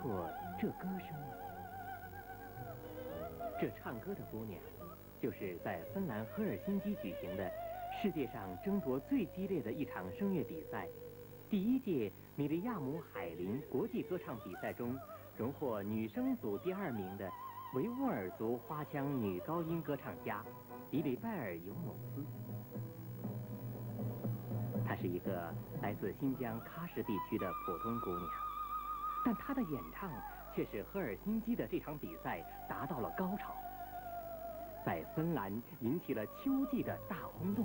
错这歌声吗？这唱歌的姑娘，就是在芬兰赫尔辛基举行的世界上争夺最激烈的一场声乐比赛——第1届米利亚姆海林国际歌唱比赛中荣获女生组第2名的维吾尔族花腔女高音歌唱家迪里拜尔尤努斯。她是一个来自新疆喀什地区的普通姑娘，但她的演唱却使赫尔辛基的这场比赛达到了高潮，在芬兰引起了秋季的大轰动，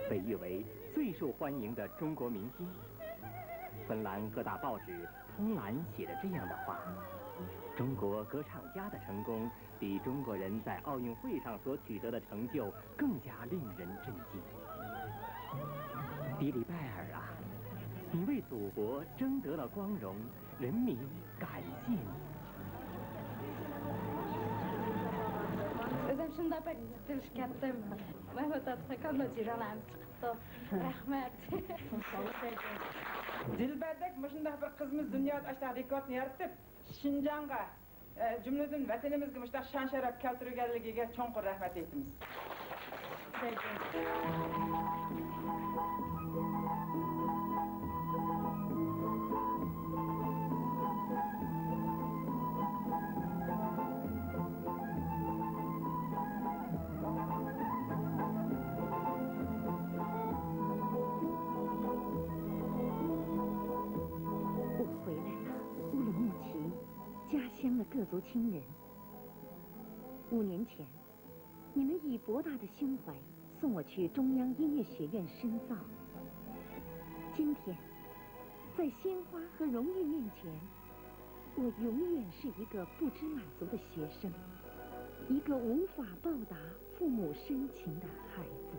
被誉为最受欢迎的中国明星。芬兰各大报纸通栏写着这样的话：中国歌唱家的成功比中国人在奥运会上所取得的成就更加令人震惊。迪里拜尔啊，你为祖国争得了光荣，人民感谢你。Özüm şunda pek ciddi ettim. Mehmet Atakan'la Ciran'ım çıktı. Rahmet. Dilberdek muşunda bir kızımız dünyada açta rekordni yaratıp Şinjan'a cümleden vatanimizga muşta şan şaraf keltirganligiga cho'nqur rahmat aytamiz.乡的各族亲人，5年前，你们以博大的胸怀送我去中央音乐学院深造。今天，在鲜花和荣誉面前，我永远是一个不知满足的学生，一个无法报答父母深情的孩子。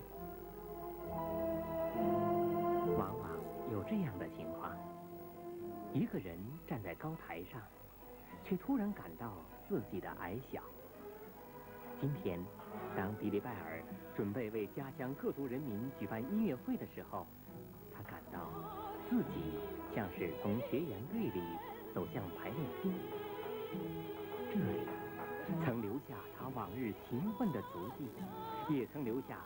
往往有这样的情况：一个人站在高台上，却突然感到自己的矮小。今天，当迪里拜尔准备为家乡各族人民举办音乐会的时候，他感到自己像是从学员队里走向排练厅。这里曾留下他往日勤奋的足迹，也曾留下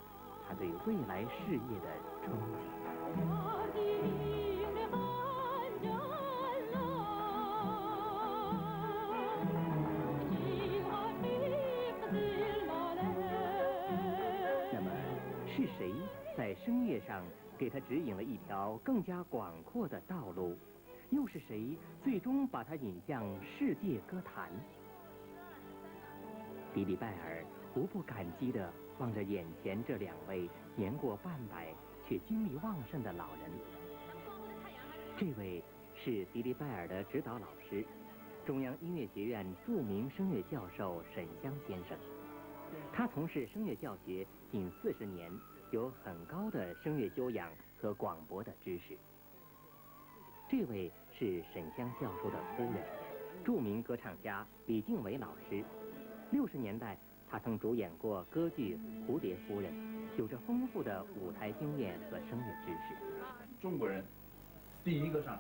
他对未来事业的憧憬。是谁在声乐上给他指引了一条更加广阔的道路？又是谁最终把他引向世界歌坛？迪里拜尔无不感激地望着眼前这2位年过半百却精力旺盛的老人。这位是迪里拜尔的指导老师，中央音乐学院著名声乐教授沈湘先生。他从事声乐教学近40年，有很高的声乐修养和广博的知识。这位是沈湘教授的夫人，著名歌唱家李静伟老师。60年代，他曾主演过歌剧《蝴蝶夫人》，有着丰富的舞台经验和声乐知识。中国人第一个上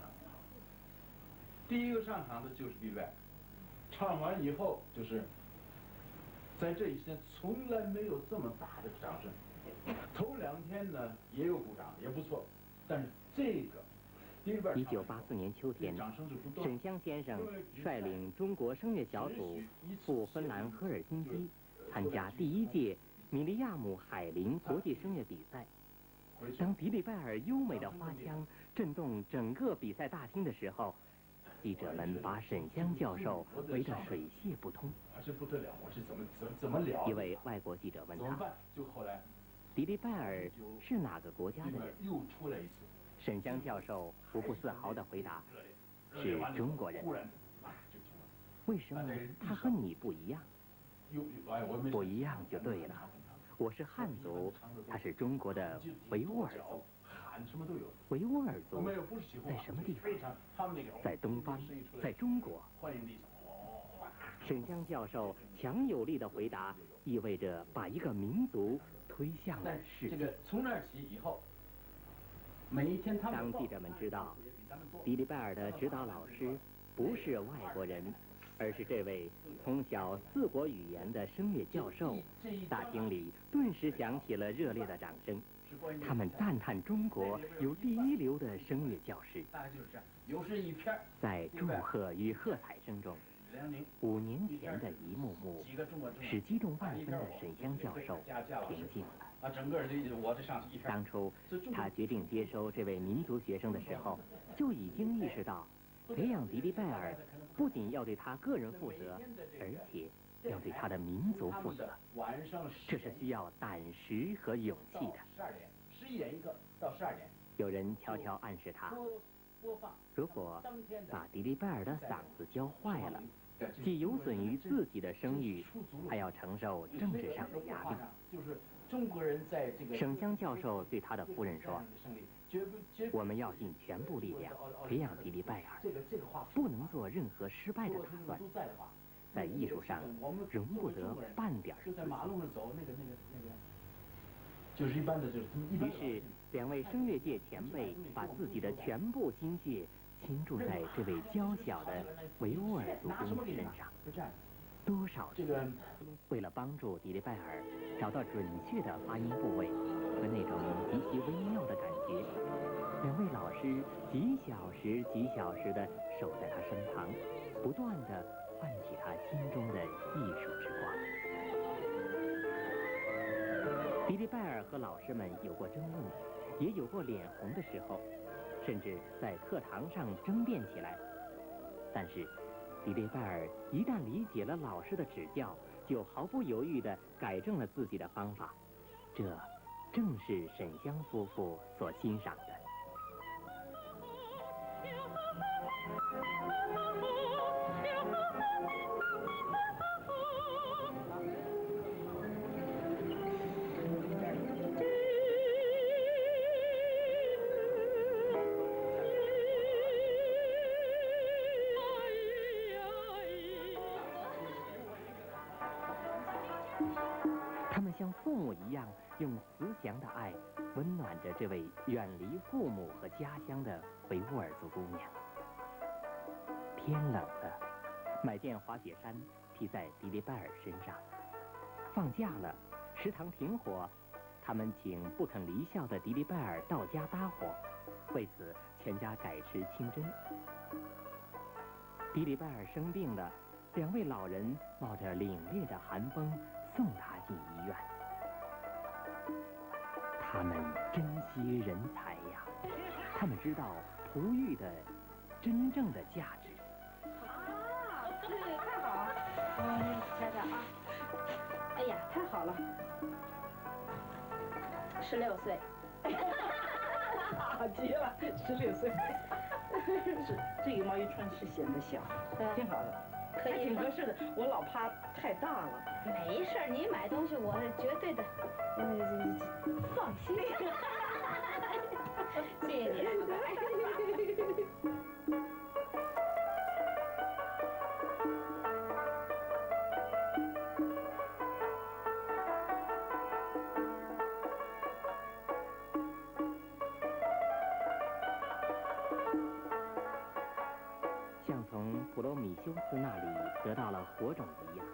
场的就是迪拜尔，唱完以后就是在这一天从来没有这么大的掌声。头2天呢也有鼓掌，也不错，但是这个1984年秋天，沈湘先生率领中国声乐小组赴芬兰赫尔辛基参加第1届米利亚姆海林国际声乐比赛。当迪里拜尔优美的花腔震动整个比赛大厅的时候，记者们把沈湘教授围得水泄不通。这不得了，我是怎么聊？一位外国记者问他：“就后来，迪里拜尔是哪个国家的人？”又出来一次。沈湘教授不负自豪地回答：“是中国人。”为什么他和你不一样？不一样就对了。我是汉族，他是中国的维吾尔族。维吾尔族在什么地方？在东方，在中国。沈湘教授强有力的回答，意味着把一个民族推向了世界。从那儿起以后，每一天他们当记者们知道迪里拜尔的指导老师不是外国人，而是这位通晓4国语言的声乐教授。大厅里顿时响起了热烈的掌声，他们赞叹中国有第一流的声乐教师。大概就是这样，有声一片。在祝贺与喝彩声中，5年前的一幕幕使激动万分的沈湘教授平静了。整个我这上去一片。当初他决定接收这位民族学生的时候，就已经意识到，培养迪丽拜尔不仅要对他个人负责，而且要对他的民族负责。这是需要胆识和勇气的。11点一刻到12点。有人悄悄暗示他，如果把迪丽拜尔的嗓子教坏了，既有损于自己的声誉，还要承受政治上的压力。就是中国人在这个。沈湘教授对他的夫人说：“我们要尽全部力量培养迪丽拜尔，不能做任何失败的打算。在艺术上，容不得半点私心。”就是一般的，就是于是，2位声乐界前辈把自己的全部心血倾注在这位娇小的维吾尔族姑娘身上。多少次，为了帮助迪丽拜尔找到准确的发音部位和那种极其微妙的感觉，2位老师几小时地守在他身旁，不断地唤起他心中的艺术之光。迪丽拜尔和老师们有过争论，也有过脸红的时候，甚至在课堂上争辩起来。但是，迪丽拜尔一旦理解了老师的指教，就毫不犹豫地改正了自己的方法。这正是沈湘夫妇所欣赏的。他们像父母一样，用慈祥的爱温暖着这位远离父母和家乡的维吾尔族姑娘。天冷了，买件滑雪衫披在迪丽拜尔身上。放假了，食堂停火，他们请不肯离校的迪丽拜尔到家搭伙，为此全家改吃清真。迪丽拜尔生病了，2位老人冒着凛冽的寒风送他进医院。他们珍惜人才呀，他们知道璞玉的真正的价值。这个太好，瞧瞧啊，哎呀，太好了，16岁，好极了，16岁。这个毛衣穿是显得小，挺好的，可以挺合适的。我老怕太大了。没事儿，你买东西我是绝对的，放心。谢谢你，像从普罗米修斯那里得到了火种一样，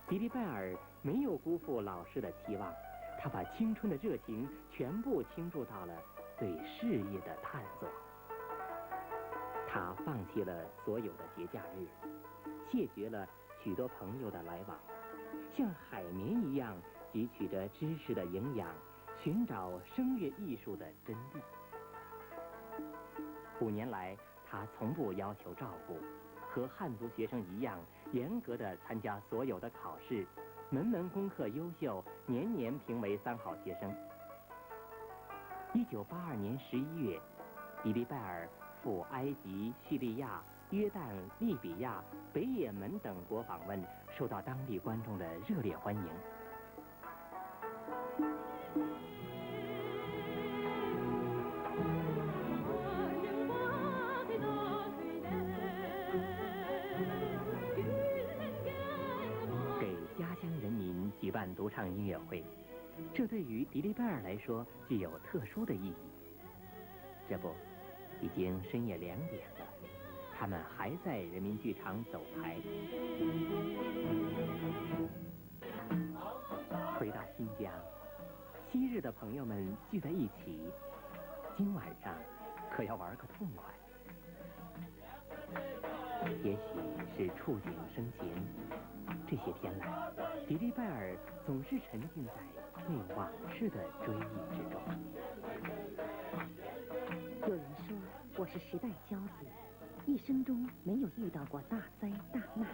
迪丽拜尔没有辜负老师的期望，他把青春的热情全部倾注到了对事业的探索。他放弃了所有的节假日，谢绝了许多朋友的来往，像海绵一样汲取着知识的营养，寻找声乐艺术的真谛。5年来，他从不要求照顾，和汉族学生一样严格地参加所有的考试，门门功课优秀，年年评为3好学生。1982年11月，迪丽拜尔赴埃及、叙利亚、约旦、利比亚、北也门等国访问，受到当地观众的热烈欢迎。给家乡人民举办独唱音乐会，这对于迪丽拜尔来说具有特殊的意义。这不，已经深夜2点了，他们还在人民剧场走台。回到新疆，昔日的朋友们聚在一起，今晚上可要玩个痛快。也许是触景生情，这些天来，迪丽拜尔总是沉浸在对往事的追忆之中。有人说我是时代骄子，一生中没有遇到过大灾大难。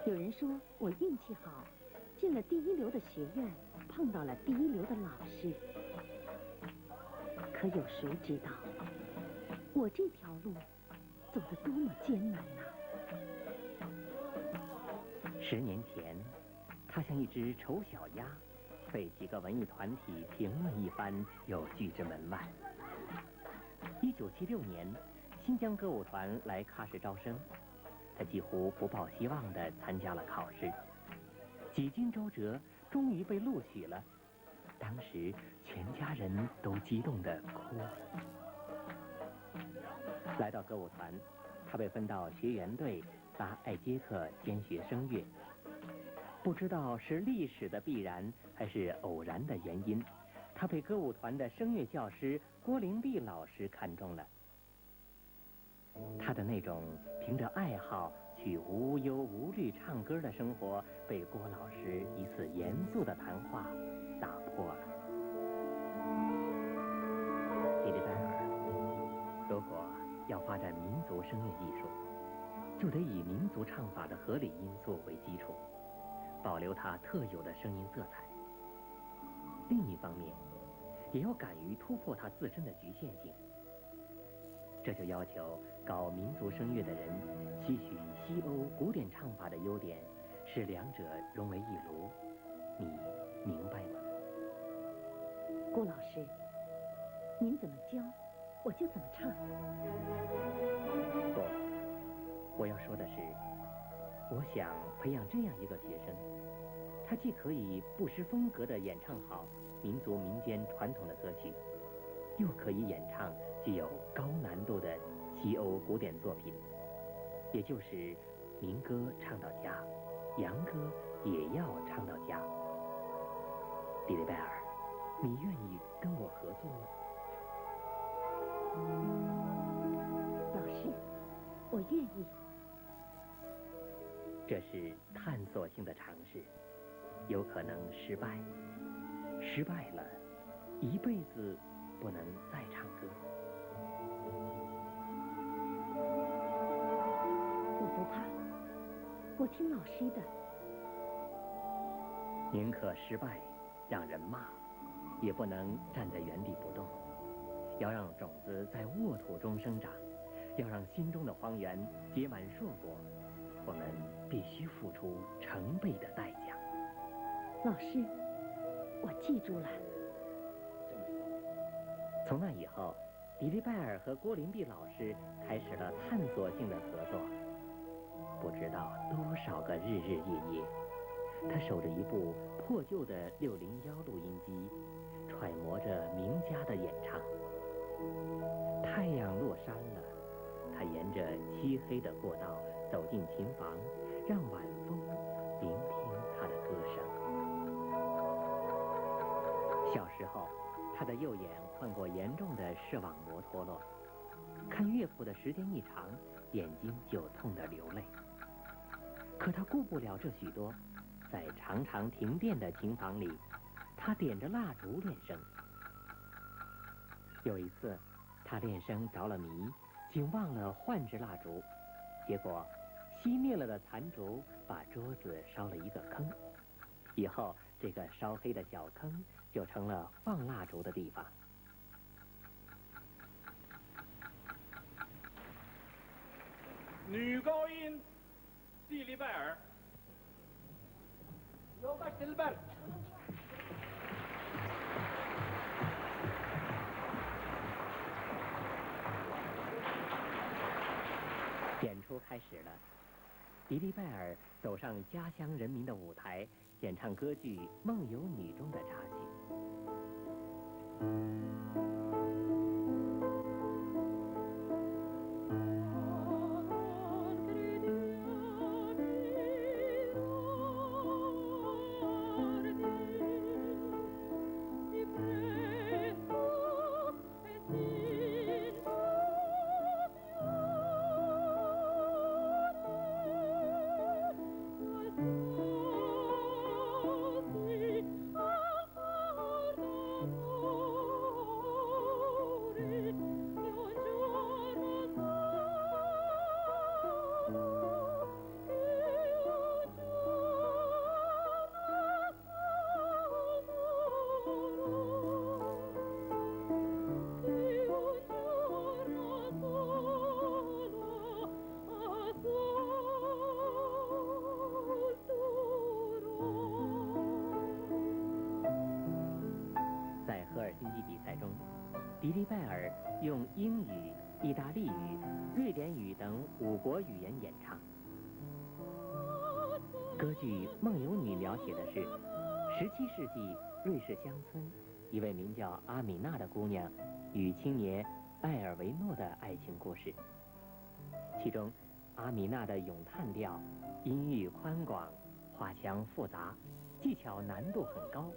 有人说我运气好，进了第一流的学院，碰到了第一流的老师。可有谁知道，我这条路走得多么艰难呐！10年前，他像一只丑小鸭，被几个文艺团体评论一番，又拒之门外。1976年，新疆歌舞团来喀什招生，他几乎不抱希望地参加了考试，几经周折，终于被录取了。当时全家人都激动地哭了。来到歌舞团，他被分到学员队拉艾捷克兼学声乐。不知道是历史的必然还是偶然的原因，他被歌舞团的声乐教师郭玲碧老师看中了。他的那种凭着爱好去无忧无虑唱歌的生活，被郭老师一次严肃的谈话打破了。迪丽拜尔，如果要发展民族声乐艺术，就得以民族唱法的合理因素为基础，保留它特有的声音色彩。另一方面，也要敢于突破它自身的局限性。这就要求搞民族声乐的人吸取西欧古典唱法的优点，使两者融为一炉。你明白吗？郭老师，您怎么教，我就怎么唱。不，我要说的是，我想培养这样一个学生，他既可以不失风格地演唱好民族民间传统的歌曲，又可以演唱具有高难度的西欧古典作品，也就是民歌唱到家，洋歌也要唱到家。迪丽拜尔，你愿意跟我合作吗？老师，我愿意。这是探索性的尝试，有可能失败，失败了，一辈子不能再唱歌。我不怕，我听老师的。宁可失败，让人骂，也不能站在原地不动。要让种子在沃土中生长，要让心中的荒原结满硕果，我们必须付出成倍的代价。老师，我记住了。从那以后，迪丽拜尔和郭玲碧老师开始了探索性的合作。不知道多少个日日夜夜，他守着一部破旧的601录音机，揣摩着名家的演唱。太阳落山了，他沿着漆黑的过道走进琴房，让晚风聆听他的歌声。小时候，他的右眼患过严重的视网膜脱落，看乐谱的时间一长，眼睛就痛得流泪。可他顾不了这许多，在常常停电的琴房里，他点着蜡烛练声。有一次，他练声着了迷，竟忘了换置蜡烛，结果熄灭了的残烛把桌子烧了一个坑。以后，这个烧黑的小坑就成了放蜡烛的地方。女高音蒂丽拜尔。演出开始了，迪丽拜尔走上家乡人民的舞台，演唱歌剧《梦游女》中的插曲。用英语、意大利语、瑞典语等5国语言演唱。歌剧《梦游女》描写的是17世纪瑞士乡村一位名叫阿米娜的姑娘与青年拜尔维诺的爱情故事。其中，阿米娜的咏叹调音域宽广，花腔复杂，技巧难度很高。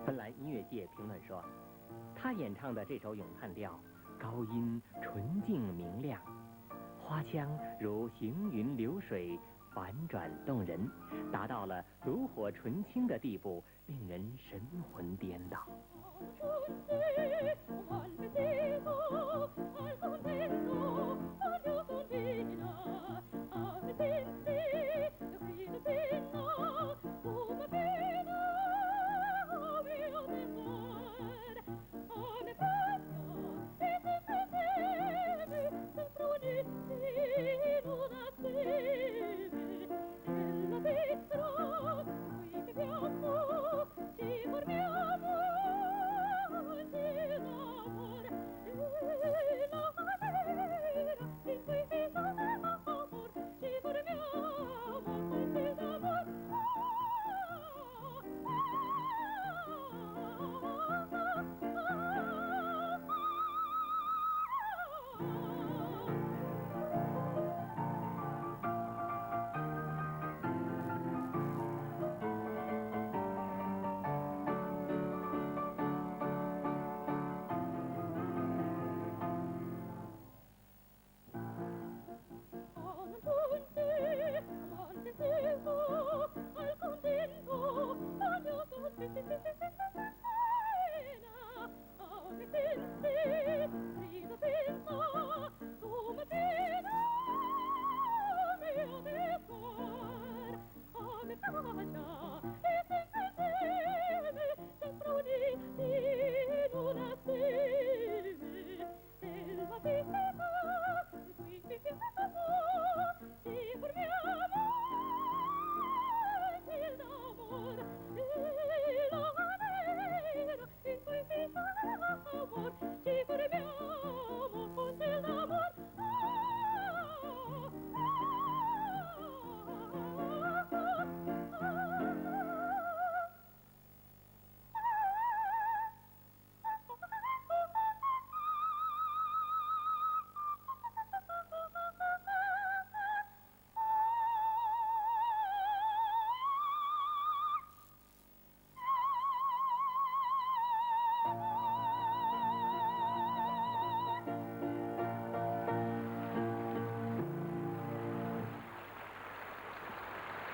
芬兰音乐界评论说，他演唱的这首咏叹调，高音纯净明亮，花腔如行云流水，婉转动人，达到了炉火纯青的地步，令人神魂颠倒。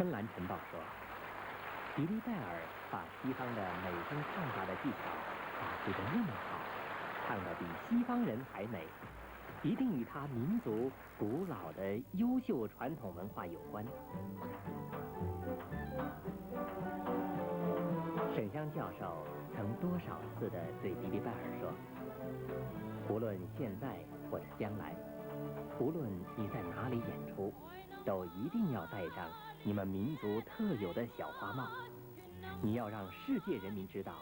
芬兰晨报说，迪丽拜尔把西方的美声唱法的技巧发挥得那么好，唱得比西方人还美，一定与他民族古老的优秀传统文化有关。沈湘教授曾多少次地对迪丽拜尔说，无论现在或者将来，无论你在哪里演出，都一定要戴上你们民族特有的小花帽。你要让世界人民知道，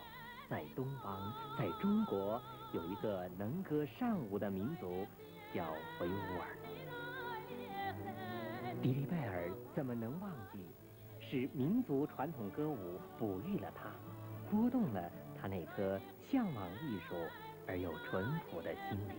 在东方，在中国有一个能歌善舞的民族，叫维吾尔。迪丽拜尔怎么能忘记，是民族传统歌舞哺育了他，拨动了他那颗向往艺术而又淳朴的心灵。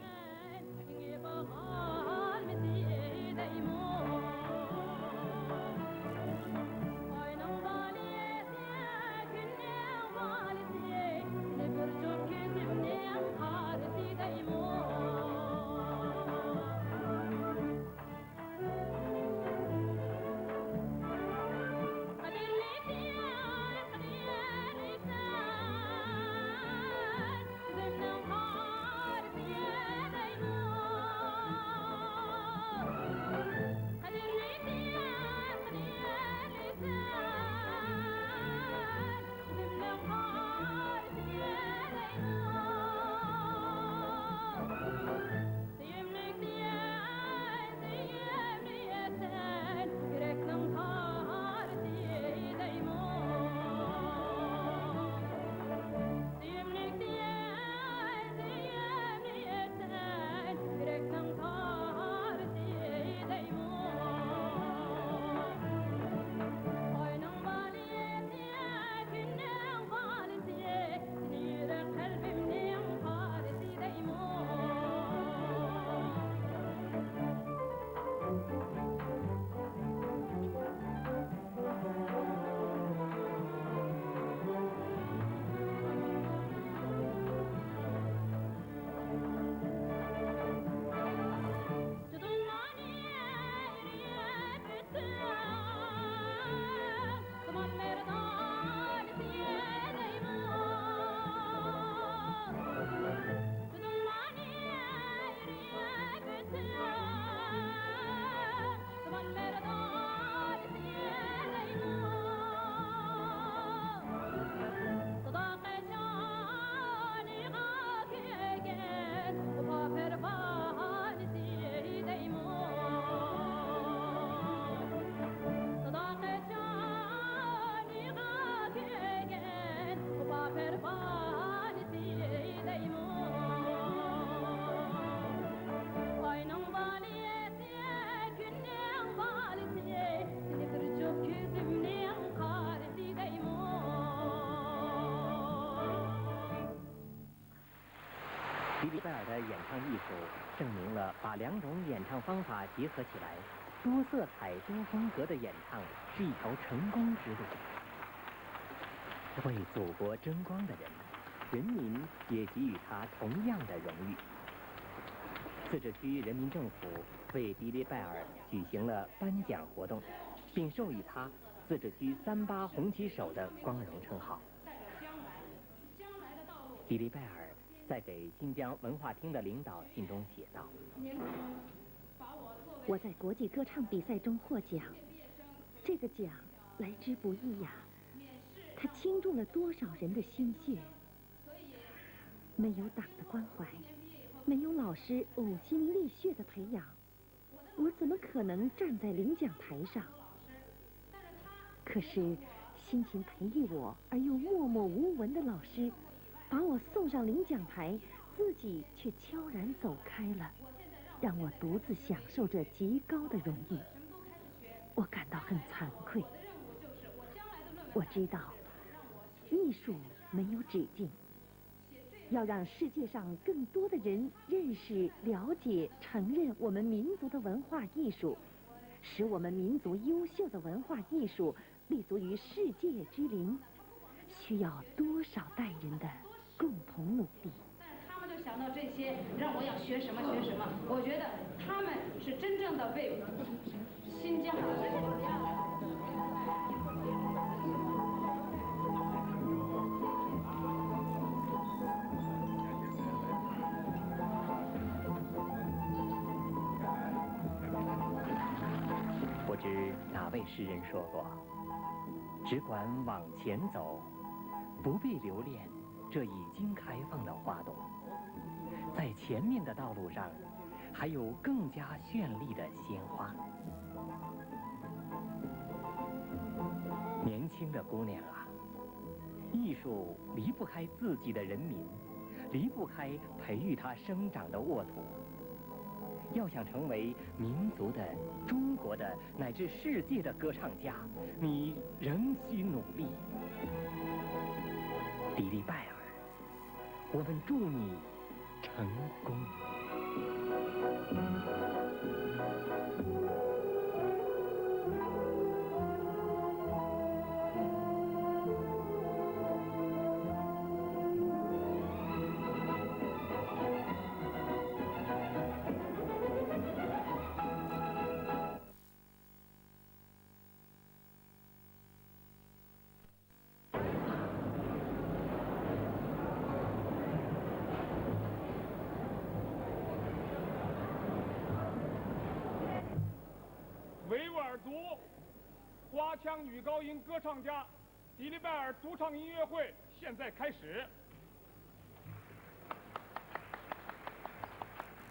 迪丽拜尔的演唱艺术证明了把两种演唱方法结合起来，多色彩多风格的演唱是一条成功之路。为祖国争光的人，人民也给予他同样的荣誉。自治区人民政府为迪丽拜尔举行了颁奖活动，并授予他自治区38红旗手的光荣称号。迪丽拜尔在给新疆文化厅的领导信中写道：我在国际歌唱比赛中获奖，这个奖来之不易呀，它倾注了多少人的心血。没有党的关怀，没有老师呕心沥血的培养，我怎么可能站在领奖台上？可是辛勤培育我而又默默无闻的老师，把我送上领奖台，自己却悄然走开了，让我独自享受着极高的荣誉。我感到很惭愧。我知道，艺术没有止境，要让世界上更多的人认识、了解、承认我们民族的文化艺术，使我们民族优秀的文化艺术立足于世界之林，需要多少代人的共同努力。他们就想到这些，让我要学什么学什么。我觉得他们是真正的为新疆的位诗人说过：“只管往前走，不必留恋这已经开放的花朵，在前面的道路上，还有更加绚丽的鲜花。”年轻的姑娘啊，艺术离不开自己的人民，离不开培育它生长的沃土。要想成为民族的、中国的乃至世界的歌唱家，你仍需努力。迪丽拜尔，我们祝你成功。维吾尔族花腔女高音歌唱家迪丽拜尔独唱音乐会现在开始。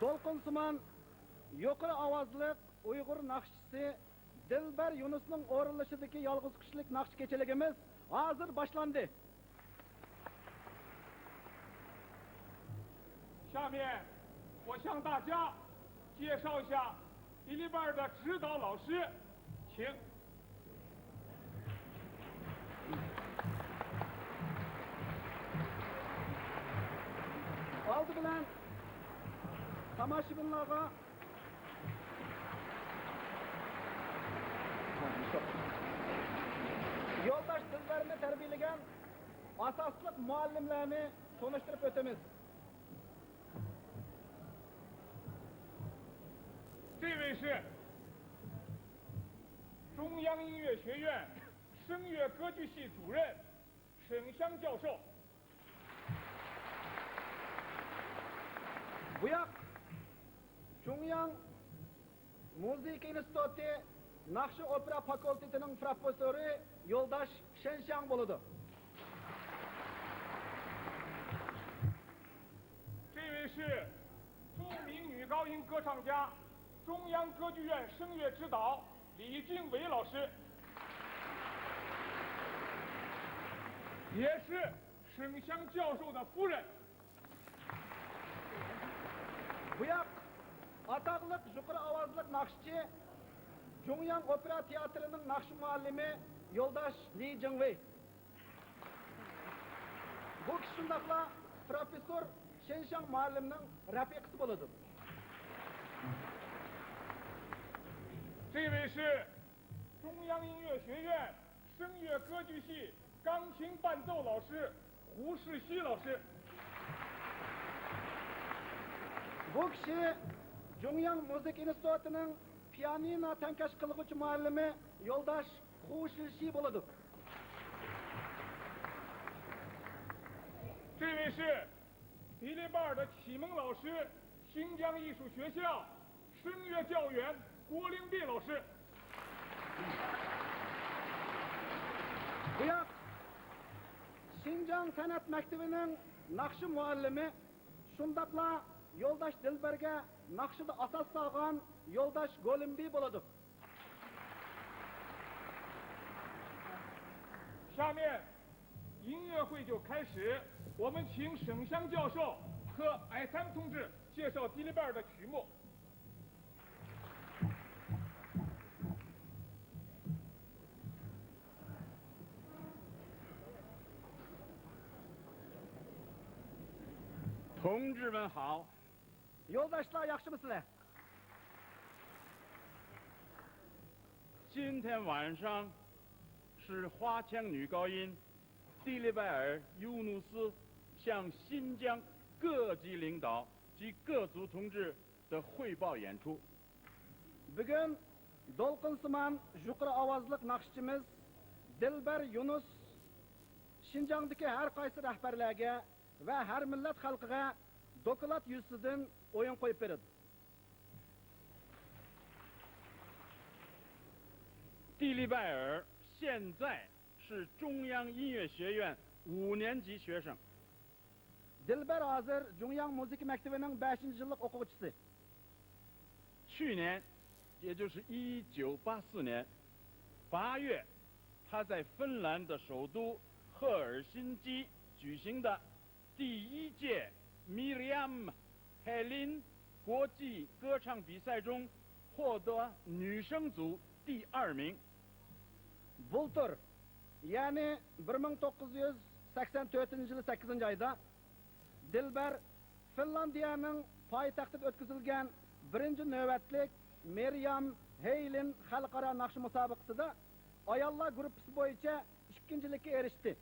Dolqunsimon yuqori ovozli Uyg'ur naqshchisi Dilbar Yunusning o'rinlashidagi yolg'iz qushlik naqsh kechaligimiz hozir boshlandi. 下面我向大家介绍一下迪丽拜尔的指导老师，请。Oldi bilan tomoshabinlarga yo'ldosh Dilbarni tarbiyalagan asosliq muallimlarni tanishtirib o'tamiz. 这位是中央音乐学院声乐歌剧系主任沈湘教授。 Bu yoq Jungyang Musiqa instituti Naqshi opera fakultetining professori Yo'ldosh Shenshang bo'ladi. 这位是著名女高音歌唱家、中央歌剧院声乐指导李静伟老师，也是沈湘教授的夫人。 Bu yoq atoqliq yuqori ovozli naqshchi Jungyang opera teatrining naqsh muallimi Yo'ldosh Li Jingwei. Bu kishi shundaqla professor Shenshang muallimning rafiqasi bo'ladi. 这位是中央音乐学院声乐歌剧系钢琴伴奏老师胡世熙老师。 Bu kishi Jungyang Musiqa institutining pianino tankash qilg'uvchi muallimi Yo'ldosh Hu Shishi bo'ladi. 这位是迪丽拜尔的启蒙老师，新疆艺术学校声乐教员郭灵璧老师。 Bu yoq Xinjiang san'at maktabining naqshi muallimi shundaqla Yo'ldosh Dilbarga naqshida asos solgan Yo'ldosh Golimbi bo'ladi. 下面音乐会就开始，我们请沈湘教授和艾参同志介绍迪丽拜尔的曲目。 同志们好， Yo'ldoshlar yaxshimisizlar? 今天晚上是花腔女高音迪丽拜尔·尤努斯向新疆各级领导及各族同志的汇报演出。 Bugun Dolqunsimon yuqori ovozli naqshchimiz Dilbar Yunus Xinjiangdagi har qaysi rahbarlarga va har millat xalqiga doklad yuzidan o'yin qo'yib beradi. 蒂利拜尔现在是中央音乐学院5年级学生。 Dilber hozir Jongyang Musiqa Maktabining 5-yillik o'quvchisi. 去年，也就是1984年8月，他在芬兰的首都赫尔辛基举行的第1届 Miriam Helin 国际歌唱比赛中获得女生组第2名。 Bultur, yani 1984-yılı 8 ayda Dilber Finlandiyaning poytaxtida o'tkazilgan birinchi navbatlik Miriam Helin xalqaro naqsh musobaqasida ayollar gruppasi bo'yicha ikkinchilikka erishdi.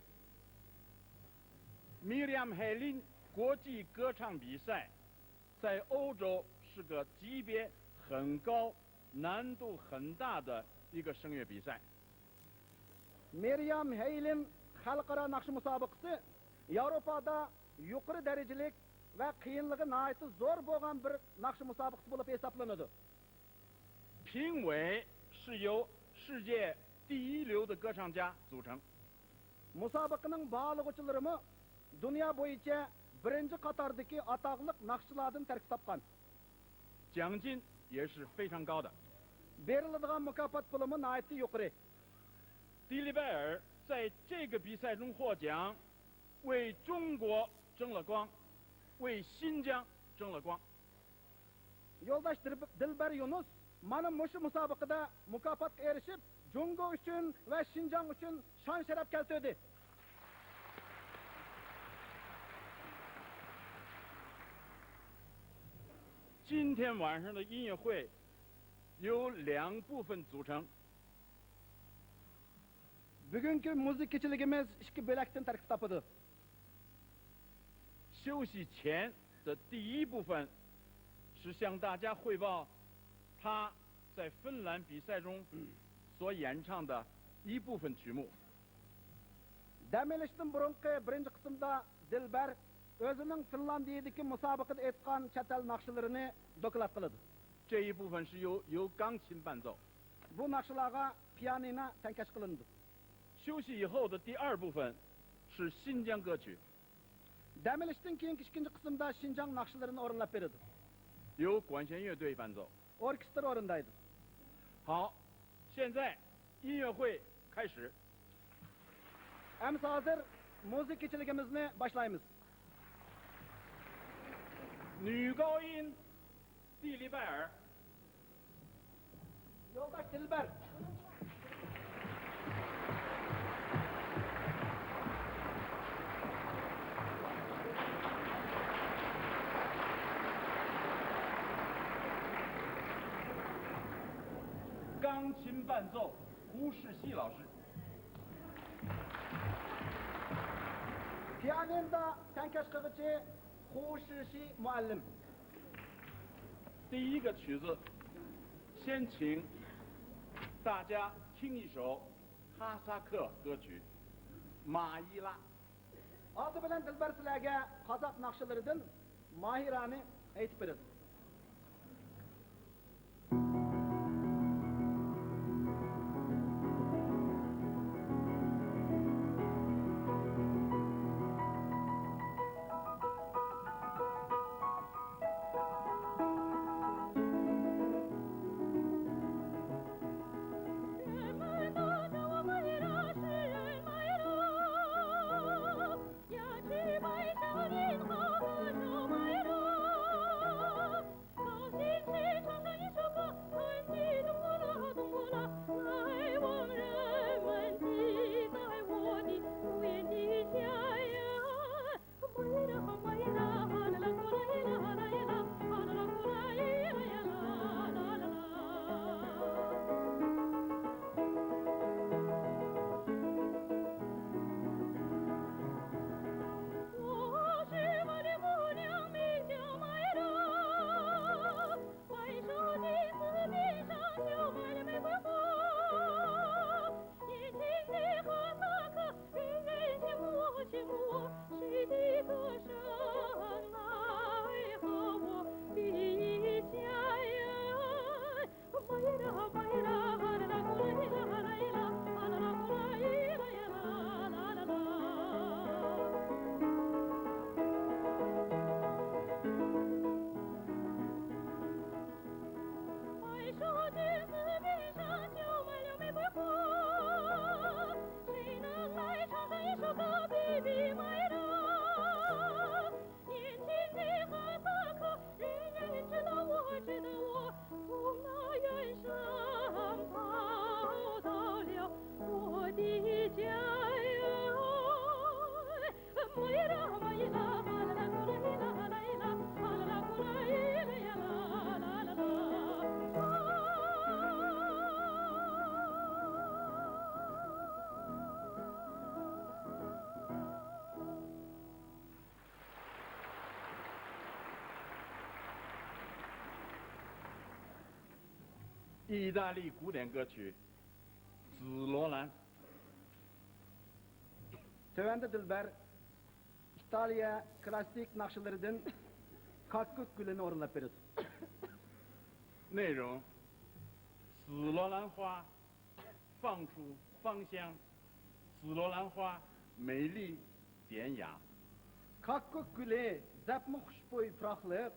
Miriam Helin 国际歌唱比赛在欧洲是个级别很高、难度很大的一个声乐比赛。 Miriam Helin xalqaro naqsh musobaqasi Yevropada yuqori darajalik va qiyinligi nihoyatda zo'r bo'lgan bir naqsh musobaqasi bo'lib hisoblanadi. 评委是由世界第1流的歌唱家组成。 Musobaqaning bog'lovchilarimi dunyo bo'yicha birinchi qatordagi atoqli naqshchilardan tarkib topgan. 奖金也是非常高的。 Beriladigan mukofot pulimi nihoyatda yuqori. 迪丽拜尔在这个比赛中获奖，为中国争了光，为新疆争了光。 Yo'ldosh Dilbar Yunus mana mushu musobaqada mukofotga erishib, Jungo uchun va Shinjong uchun shon sharaf keltirdi. 今天晚上的音乐会由2部分组成。 Bugungi musiqa kechiligimiz 2 bo'lakdan tarkib topadi. 休息前的第1部分是向大家汇报他在芬兰比赛中所演唱的一部分曲目。 Dam olishdan burungi birinchi qismda Dilbar o'zining Finlandiyadagi musobaqada aytgan chet el naqshlarini doklad qiladi. 这一部分是由钢琴伴奏。 Bu naqshlarga pianino tankash qilindi. 休息以后的第2部分是新疆歌曲， Dam olishdan keyingi ikkinchi qismda Shinjong naqshlarini o'rinlab beradi. 由管弦乐队伴奏。 Orkestr o'rindaydi. 好，现在音乐会开始。 Endi hozir musiqa kechiligimizni boshlaymiz. 女高音蒂丽拜尔。 Yo'ldosh Dilbar. 钢琴伴奏胡世熙老师。 Pianinoda tankash qiluvchi Hu Shishi muallim. 第1个曲子，先请大家听一首哈萨克歌曲《马伊拉》。 Oldi bilan Dilbar sizlarga qozoq naqshlaridan Mohirani aytib beradi. 意大利古典歌曲《紫罗兰》。 Tövende Dilber, İtalya klasik nakşılarından Kakkuk Gülü'nü orunlap verir. 内容：紫罗兰花放出芳香，紫罗兰花美丽典雅。 Kakkuk Gülü zepmi hoşboy pıraklık,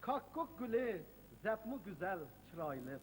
Kakkuk Gülü zepmi güzel çıraylık.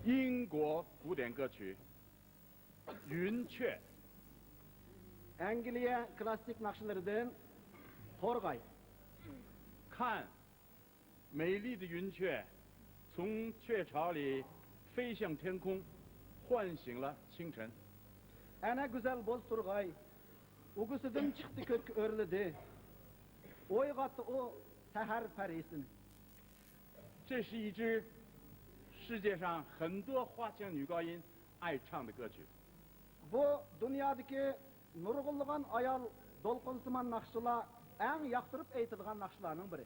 英国古典歌曲《云雀》。 Angliya klasik nakşılarından Torgay. 看，美丽的云雀从雀巢里飞向天空，唤醒了清晨。 Ana güzel boz Turgay. Ugusudan çıktı kök örledi. Oygattı o seher perisini. 这是一支世界上很多花腔女高音爱唱的歌曲。 Bu dünyadaki nurgulluğun ayal dolkunsuman nakşılar en yaktırıp eğitilgan nakşılarının biri.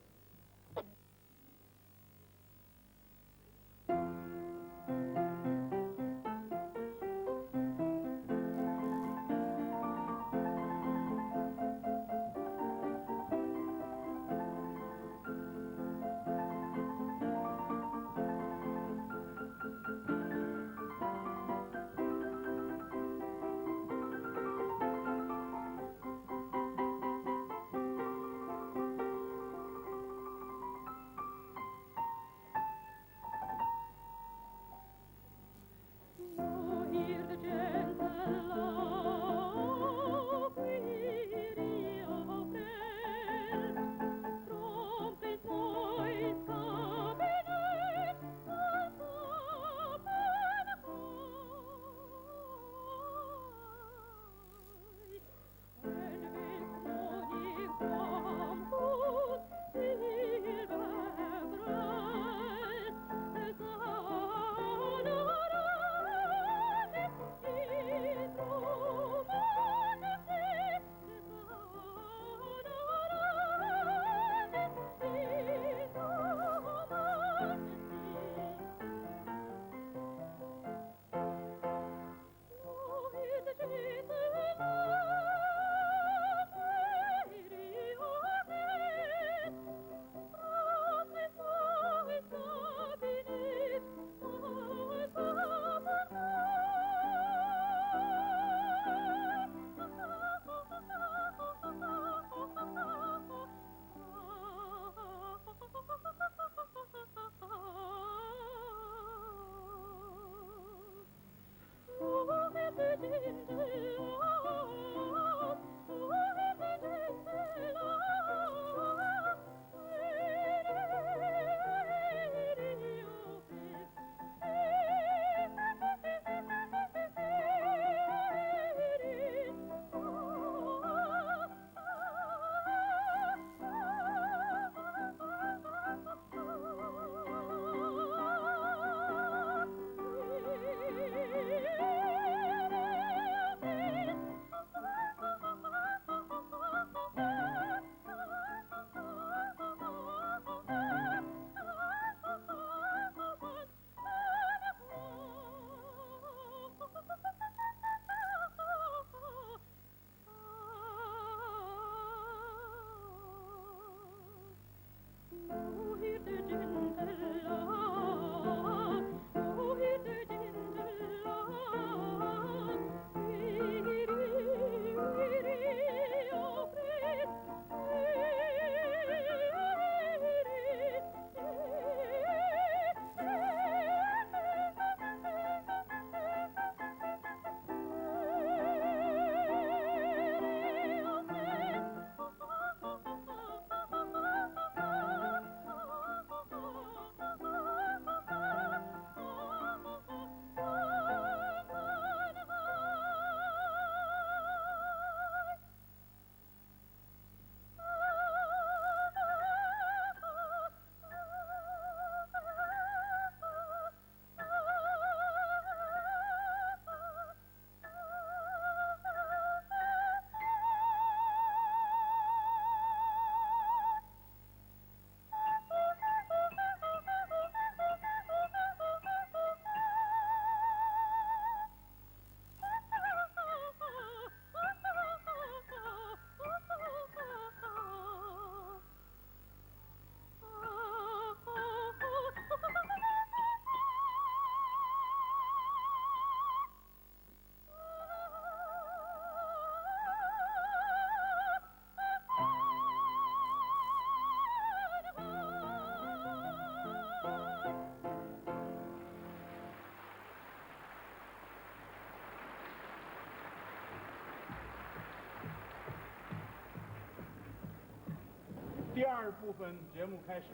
第二部分节目开始。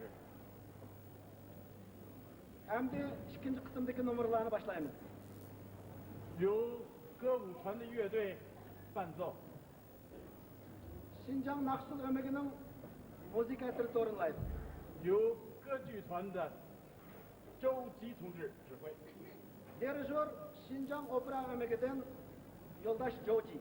Endi ikkinchi qismdagi nomerlarni boshlaymiz. 由歌舞团的乐队伴奏， Şinjan Naqshul Ömegining musiqa asrida o'rinlaydi. 由歌剧团的周吉同志指挥。 Dirijor Şinjan Opera Ömegidan Yoldaş Joji.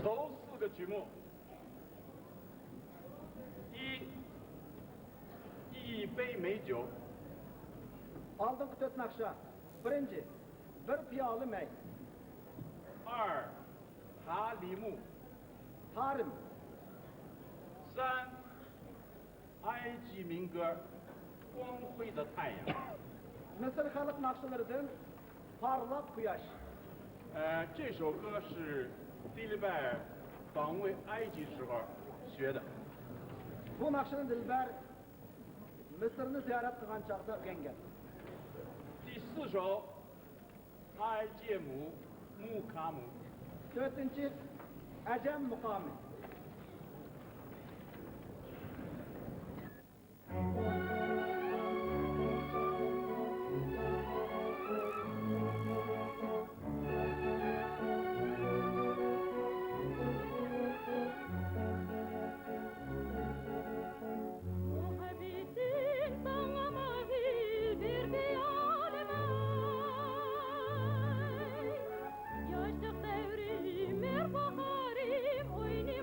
头4个曲目，一杯美酒， Oldingi 4 naqsha. Birinchi, bir piyola may. 2塔里木， Tarim, 3埃及民歌《光辉的太阳》。 Misr xalq naqshlaridan Parlaq quyosh. 这首歌是迪丽拜尔访问埃及时候学的。 Bu naqshni Dilbar Misrni ziyorat qilgan chaqda o'rgangan. 第4首埃介姆穆卡姆， To'rtinchi, Ajam muqomi. Yaşlık devrim, mer baharım, oynayım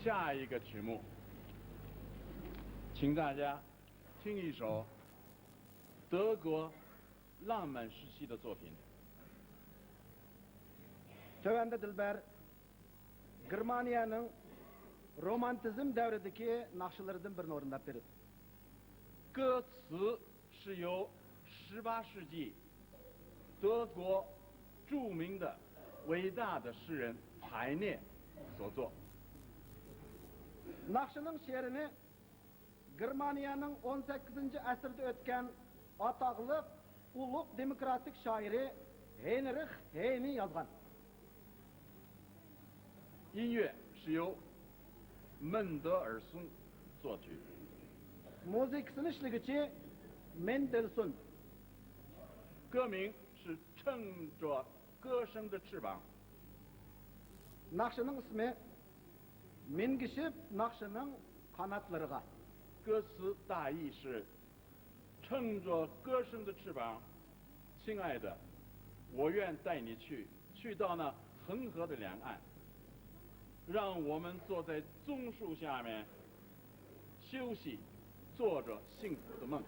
下一个曲目，请大家听一首德国浪漫时期的作品。Tövende Dilber, Germaniyanın romantizm devrideki nakşılarından birini orundap berdi. 歌词是由18世纪德国著名的伟大的诗人海涅所作。 Nakşının şiirini Germaniyanın 18. asırda ötken ataqlıq, ulug' demokratik şairi Heinrich Heine yazgan. 音乐是由孟德尔松作曲， Müzikasını işlegichi Mendelssohn. 歌名是乘着歌声的翅膀。 Nakşının ismi Mingişip nakşının kanatlarıga. 歌词大意是：乘着歌声的翅膀，亲爱的，我愿带你去到那恒河的两岸，让我们坐在棕树下面休息，做着幸福的梦。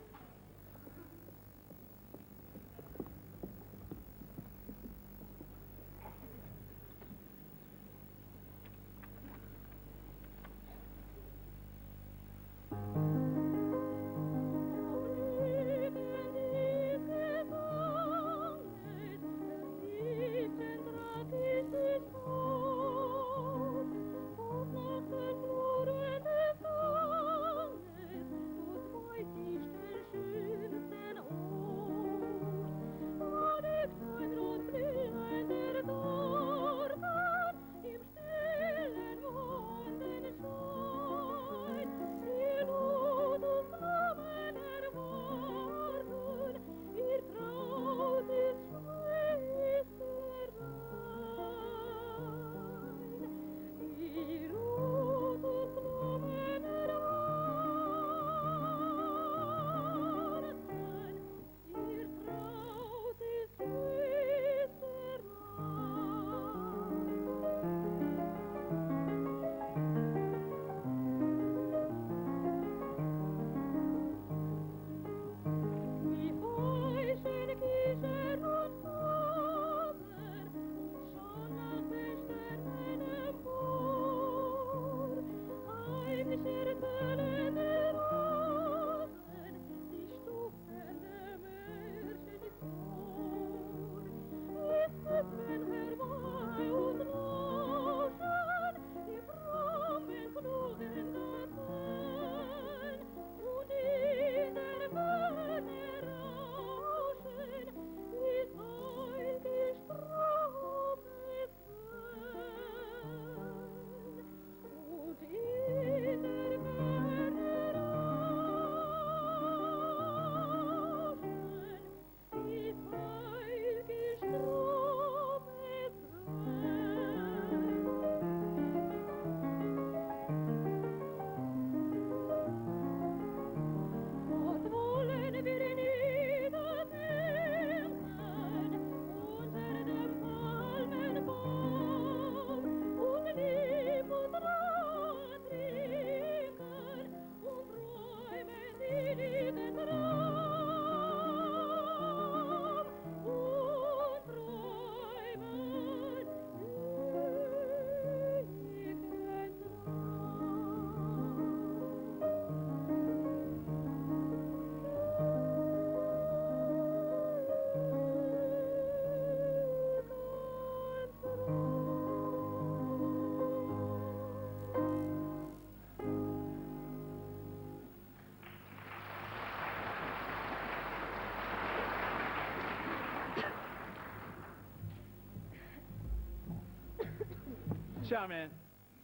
下面，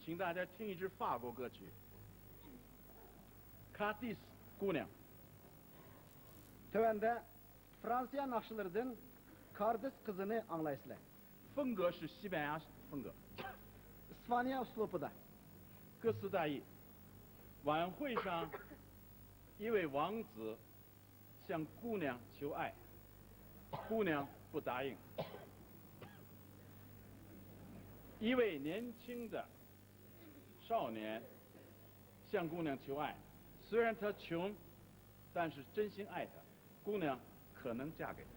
请大家听一支法国歌曲《卡蒂斯姑娘》。 Tövende Fransiya nakşılarından Kardis kızını anlaysılar. 风格是西班牙风格。 İspanya uslubuda. 歌词大意：晚会上，一位王子向姑娘求爱，姑娘不答应。一位年轻的少少年向姑娘求爱，虽然他穷，但是真心爱她，姑娘可能嫁给他。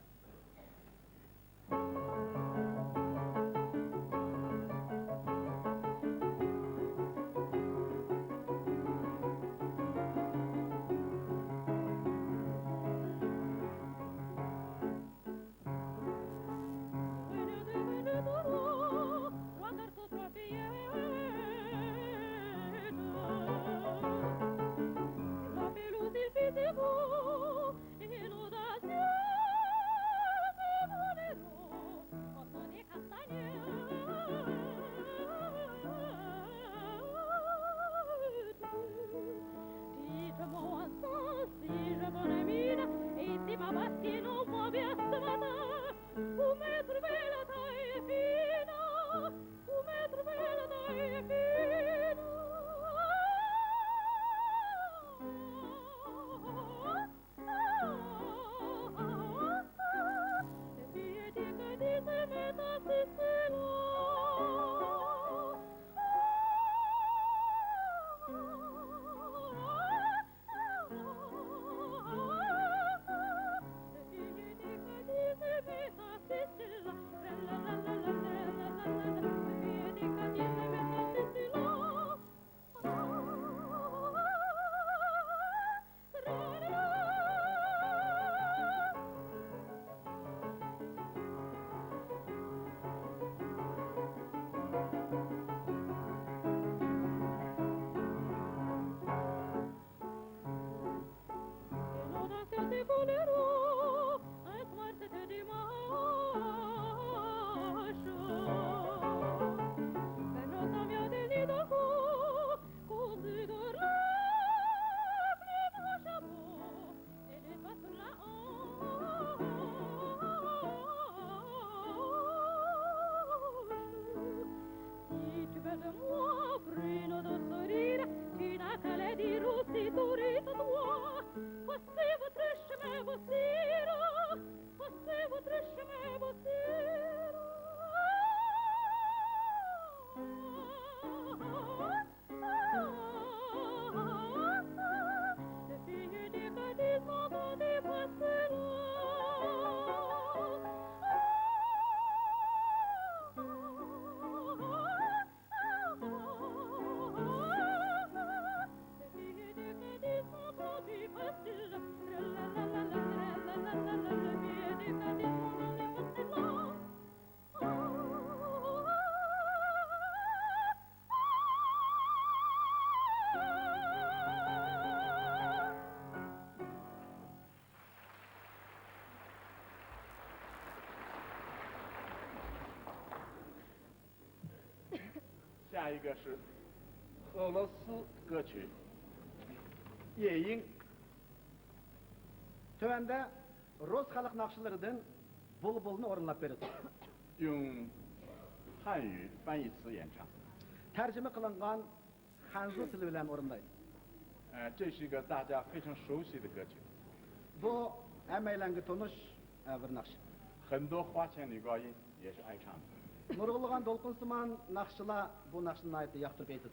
下一个是俄罗斯歌曲《夜莺》。 Tövende Rus halk nakşılarından bulbulunu orunlap berdi. 用汉语翻译词演唱。 Tercüme kılıngan Hanzu tili bilen orundaydı. 这是一个大家非常熟悉的歌曲。 Bu emeylengi tonuş bir nakşı. 很多花腔女高音也是爱唱的。 Nurgulluğan dolkunsıman nakşıla bu nakşının ayeti yaktırıp eytidir.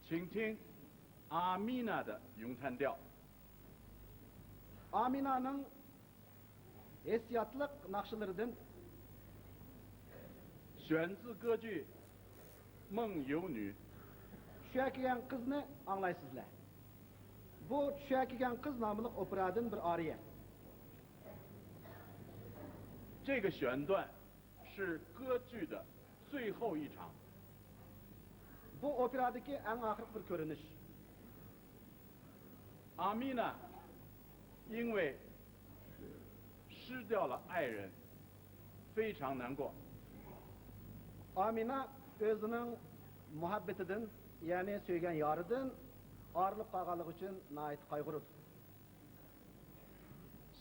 请听阿米娜的咏叹调。 Amina'nın esiyatlık nakşılarından 选自歌剧《梦游女》。 Düşe kelgen kızını anlaysızlar. Bu Düşe kelgen kız namlı operadan bir ariye. 这个选段是歌剧的最后一场。 Bu operadaki en ahir bir görünüş. 阿米娜因为失掉了爱人，非常难过。 Amina özünün muhabbetinden yani söyleyen yarıdan ayrılıp kalganlık için nait kaygırıdır.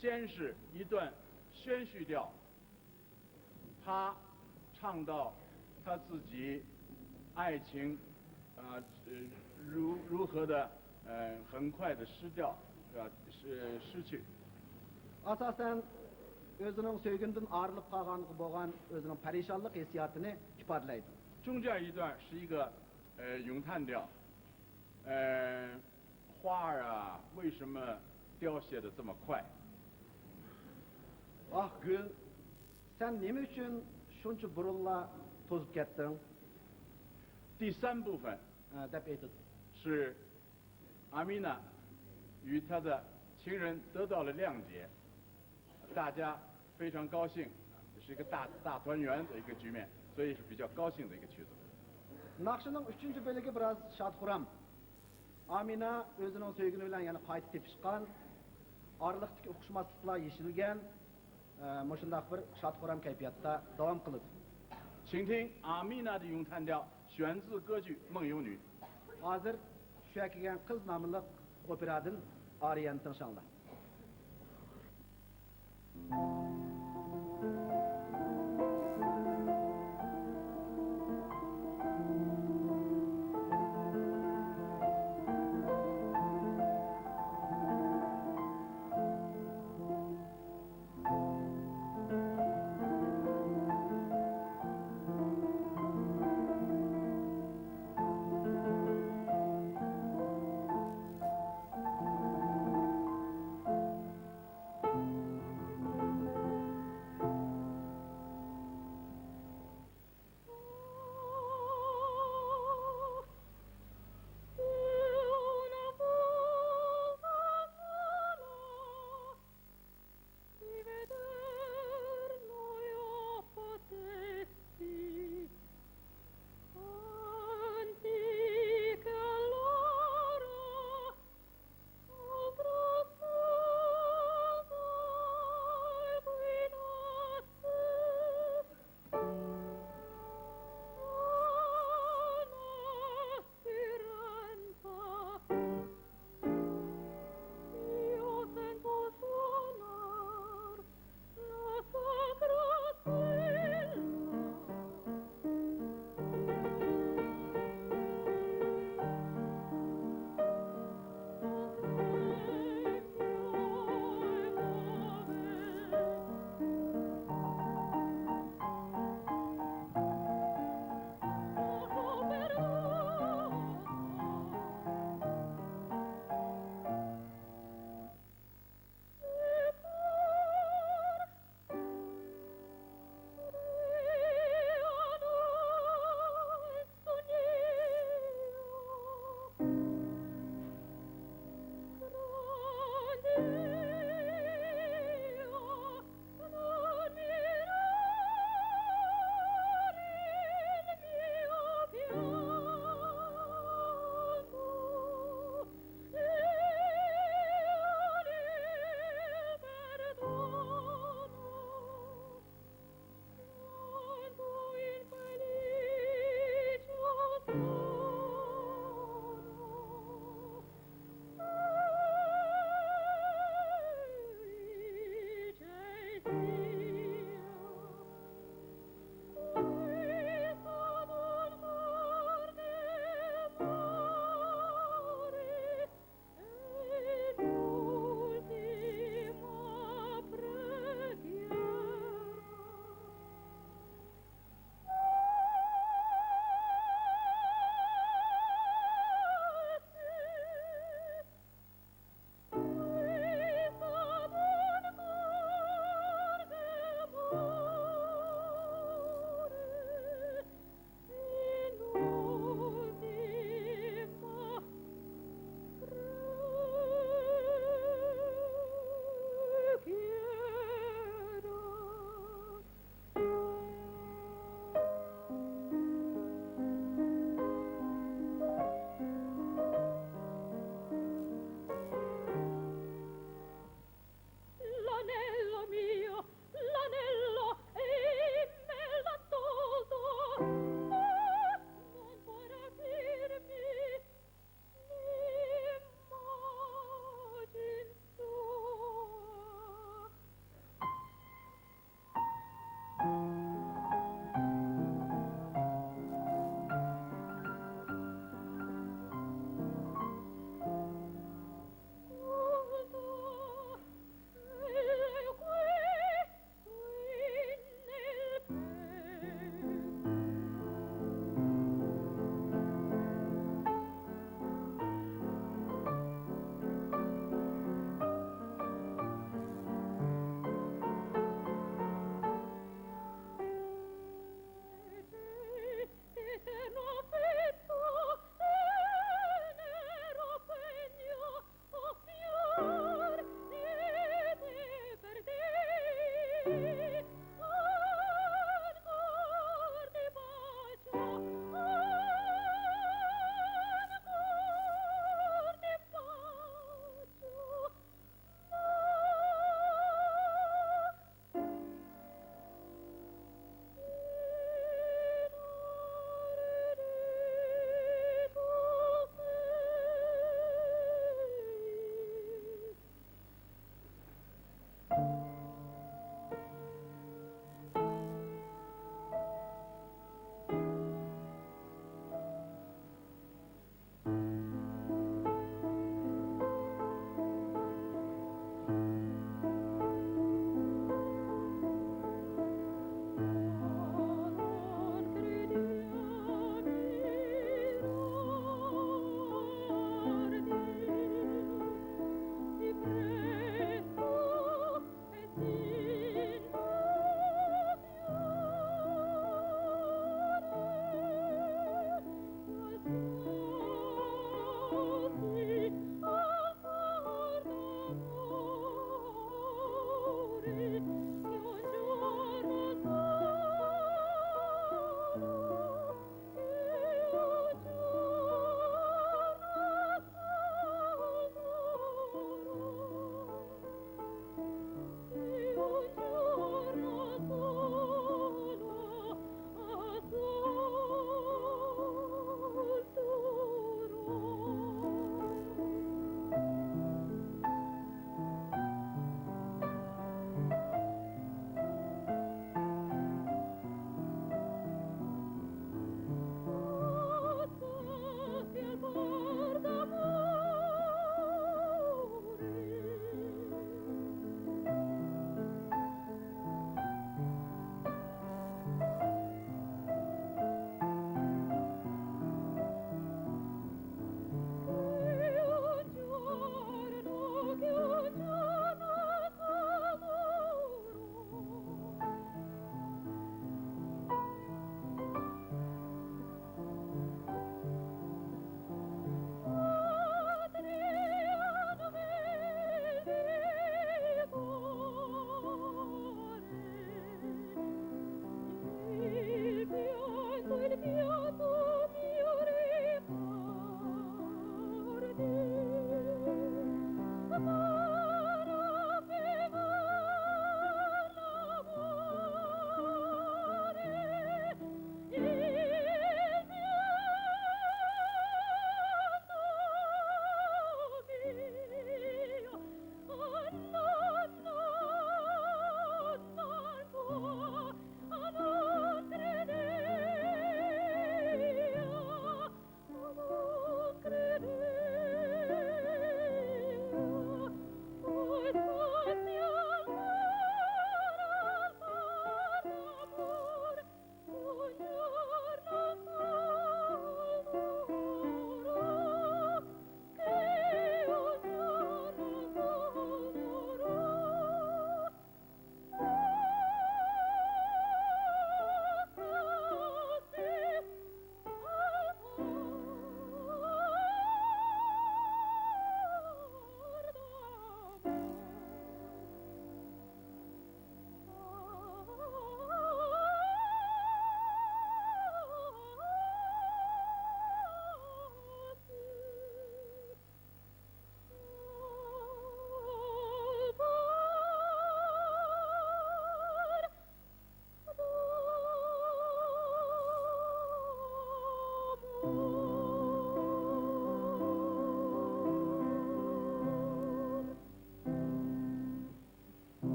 先是一段宣叙调，他唱到他自己爱情如何的很快的失掉，是吧？失去。 Asasen özünün söygünden ayrılıp kalganlık boğan özünün perişanlık hissiyatını ifadeleyti. 中间一段是一个咏叹调，花儿啊，为什么凋谢的这么快？ Ah gül, sen neme için şunca burulla tozup kettin? 第三部分 dep aytadi. 是阿米娜与她的情人得到了谅解，大家非常高兴，这是一个大团圆的一个局面，所以是比较高兴的一个曲子。 Nakşının 3. bölügi biraz şadhuram. Amina özünün söygünü bilen yani qayta tepişkan, aralıktaki uquşmaslıklar yeşilgen, mushundaq bir şadhuram kayfiyatda davam qiladi. 请听阿米娜的咏叹调，选自歌剧《梦游女》。 Hozir Düşe kelgen kız namlı operadan ariyani tinşanglar.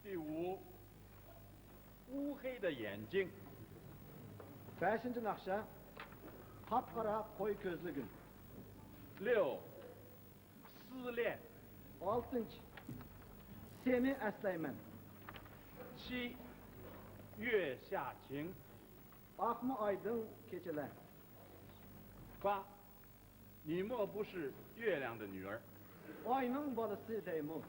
第五，乌黑的眼睛。 beshinchi naqsha qop-qora qo'y ko'zligim. 六，思恋。 oltinchi seni eslayman. 七，月下情。 oqmi oydin kechalar. 八，你莫不是月亮的女儿。 oyning bolasi deymi?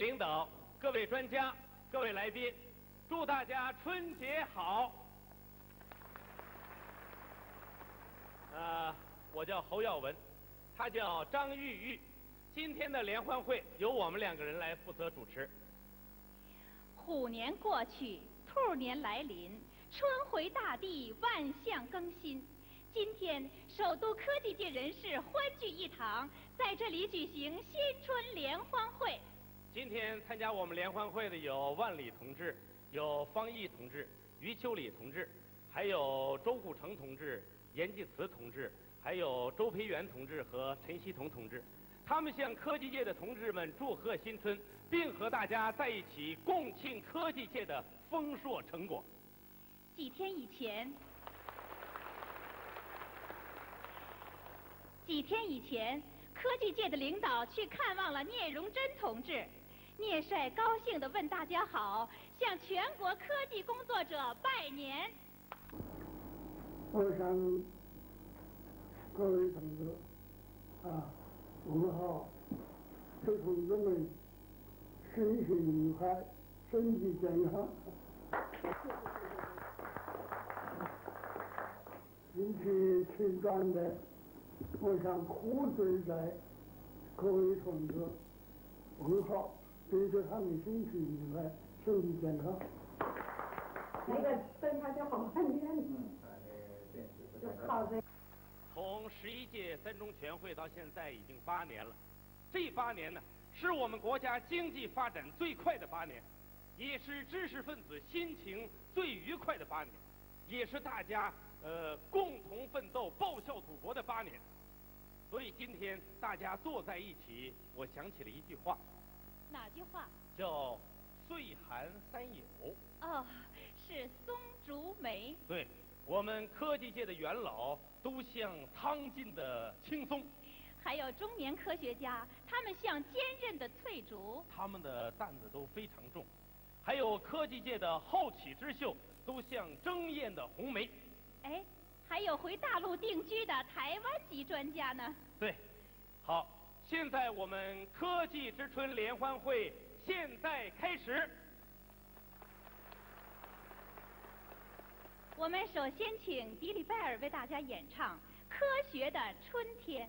领导、各位专家、各位来宾，祝大家春节好。我叫侯耀文，他叫张玉玉。今天的联欢会由我们2个人来负责主持。虎年过去，兔年来临，春回大地，万象更新。今天，首都科技界人士欢聚一堂，在这里举行新春联欢会。今天参加我们联欢会的有万里同志，有方毅同志、余秋里同志，还有周虎成同志、严济慈同志，还有周培源同志和陈锡同同志。他们向科技界的同志们祝贺新春，并和大家在一起共庆科技界的丰硕成果。几天以前，科技界的领导去看望了聂荣臻同志。聂帅高兴地问大家好，向全国科技工作者拜年。我向各位同志问好，祝同志们身心愉快，身体健康。引起请转的，我向苦追在各位同志问好，并祝他们身体愉快，身体健康。那个灯它就好半天。就靠这。从11届3中全会到现在已经8年了，这8年呢，是我们国家经济发展最快的8年，也是知识分子心情最愉快的8年，也是大家共同奋斗、报效祖国的8年。所以今天大家坐在一起，我想起了一句话。哪句话？叫“岁寒三友”。哦，是松竹梅。对。我们科技界的元老都像苍劲的青松，还有中年科学家，他们像坚韧的翠竹，他们的担子都非常重。还有科技界的后起之秀，都像争艳的红梅。哎，还有回大陆定居的台湾籍专家呢。对，好，现在我们科技之春联欢会现在开始。我们首先请迪里拜尔为大家演唱《科学的春天》。